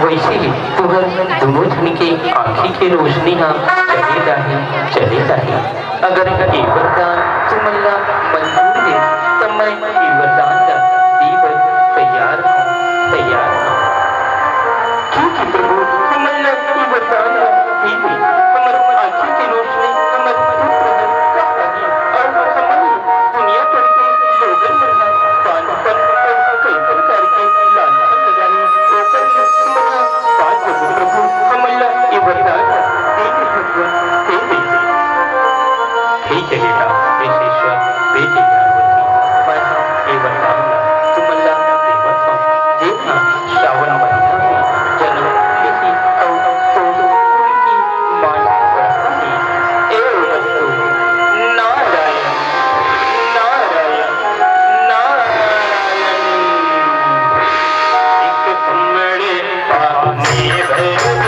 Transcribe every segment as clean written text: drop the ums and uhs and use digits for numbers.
वैसे ही तुहर दोनों जन के आँखी के रोशनी हाँ चलेगा ही अगर ये वरदान तुमला मंजूर है तब मैं ये वरदान का दीवर तैयार हूँ क्योंकि प्रभु तुमला ये वरदान का दीवी हमर आँखी की रोशनी हमर पुत्र है और हमारी दुनिया भर के लोगन में है पान पर कई प्रकार के लांछन लगाने ऊपर हमारा बात प्रभु हमला ये वरदान का दीवी भगवान ठीक है बेटा विशेश्वर बेटी पार्वती मैं ये वरदान तुमला देवत हूँ जी हाँ श्रावण महीना में जन्म किसी की मान बढ़ता है एवं वस्तु नारायण नारायण नारायण एक तुमड़े पानी भर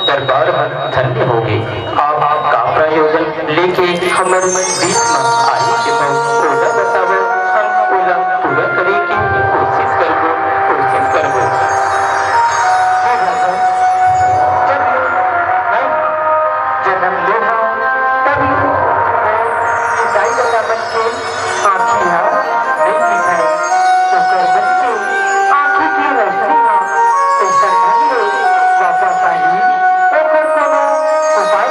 दरबार में धन्य हो गए आपका प्रयोजन लेके हमर बीच में आई के ओला बताओ हम ओला पूरा करे की कोशिश करबो जन्म लेना तभी ईसाई का बन के आँखियाँ नहीं दिखाए तो कर बन के आँखी की रोशनी ऐसा वापस आई उपाय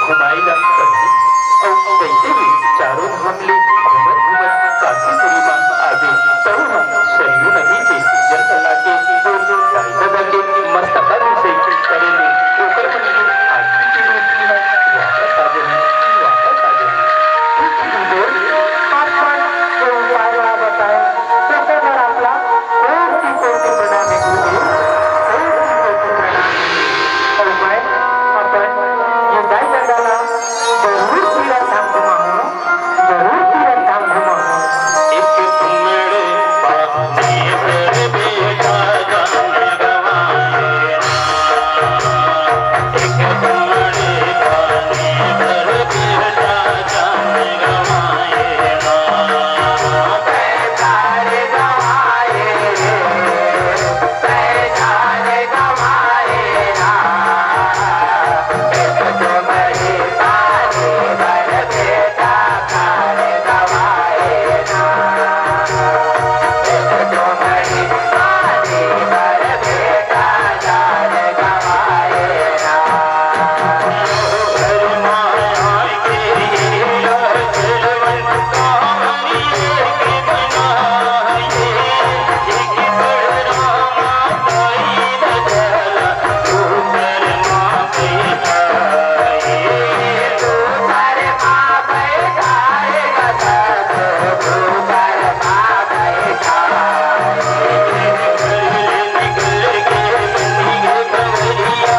घुमाएगा पड़े और वैसे भी चारों धाम ले घूमत घूमत काशीपुरी माँ आगे तो हम सरयू नदी के जल चला के साईं बाबा के मस्तकाभिषेक करेंगे ऊपर मंदिर आरती की रोटी है वापस आ गई वापस आ गई जो उपाय बताए त्याच्यावर आपला कोटी कोटी प्रणाम उपाय आपण युद्धा जगाला जरूर तीरथ धाम घुमावं जरूर तीरथ धाम घुमावं एक तुमड़े पानी भर बेटा जान गवाए एक तुमड़े पानी भर बेटा जान गवाए पैजारे गवाए पैजारे गवाए ना एक तुम्हारे पानी भर बेटा कार गवाए ना एक तुम्हारे पानी भर बेटा कार गवाए ना हर माया के चलवन कामरिए के बनाए एक बड़ा माताई दजला ऊपर माँ बैठाए तू कर माँ बैठाए गदर तू कर माँ बैठाए निकल के बनी गे कमरिया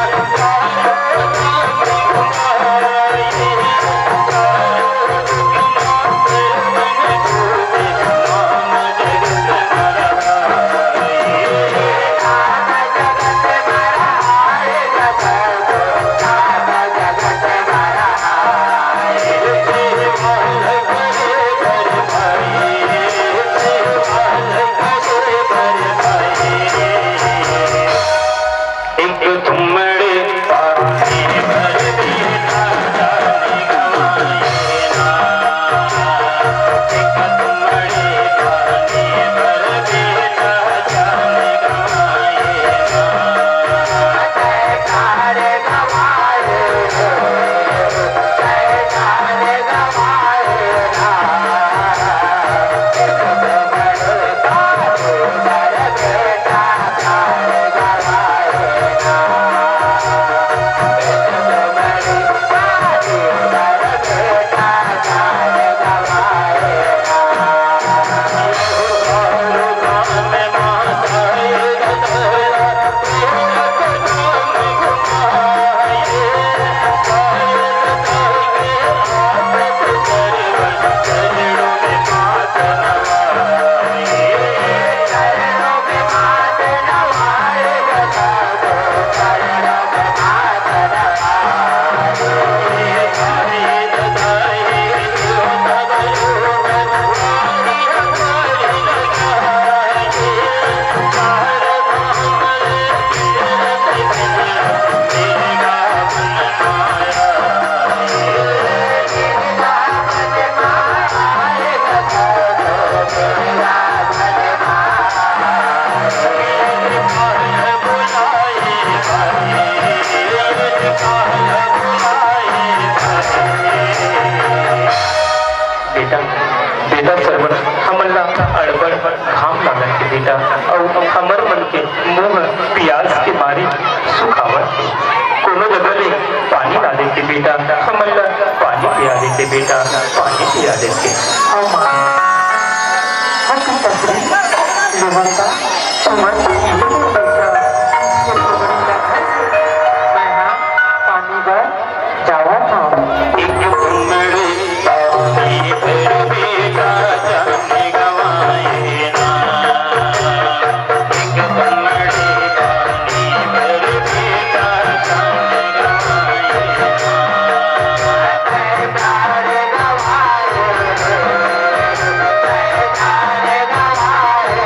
एक तुमड़े पानी भर बेटा जान गवाए ना एक तुमड़े पानी भर बेटा जान गवाए ना कार गवाए कार गवाए ना एक तुम्हारे पानी भर बेटा कार गवाए ना एक तुम्हारे पानी भर बेटा कार गवाए ना में माताए दजला चरणों में मात नवाए चरणों में मात नवाए बेटा बेटा सरवर हमला अड़बड़ घाम लागल के बेटा और हमर मन के मुंह प्यास के मारे सुखावत है कोनो जगह ले पानी ला दे के बेटा हमला पानी पिया दे के बेटा पानी पिया दे के पानी भर जावा था एक तुमड़े पानी भर बेटा जान गवाए ना एक तुमड़े पानी भर बेटा जान गवाए ना पैजारे गवाए पैजारे गवाए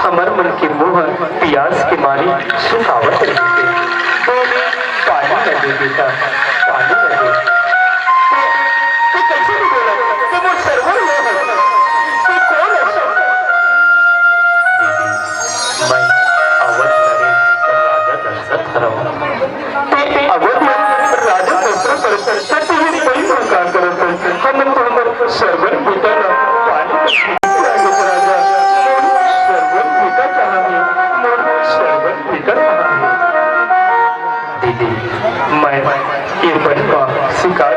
हमर मन के मुँह प्यास के मारे सुखावत रहे थे। पानी न दे बेटा, पानी न दे। तू कैसे नहीं बोला? तू मुझ सर्वर में है। तू कौन है? मैं अवध नरेश राजा दशरथ हरव। अवध राजा दशरथ सत्य ही बड़ी प्रकार करत हम तो हमर सर्वर बेटा ना पानी राजा सर्वर बेटा कहाँ है? मोर सर्वर बेटा कहाँ है? दीदी मैं ये बनवा शिकार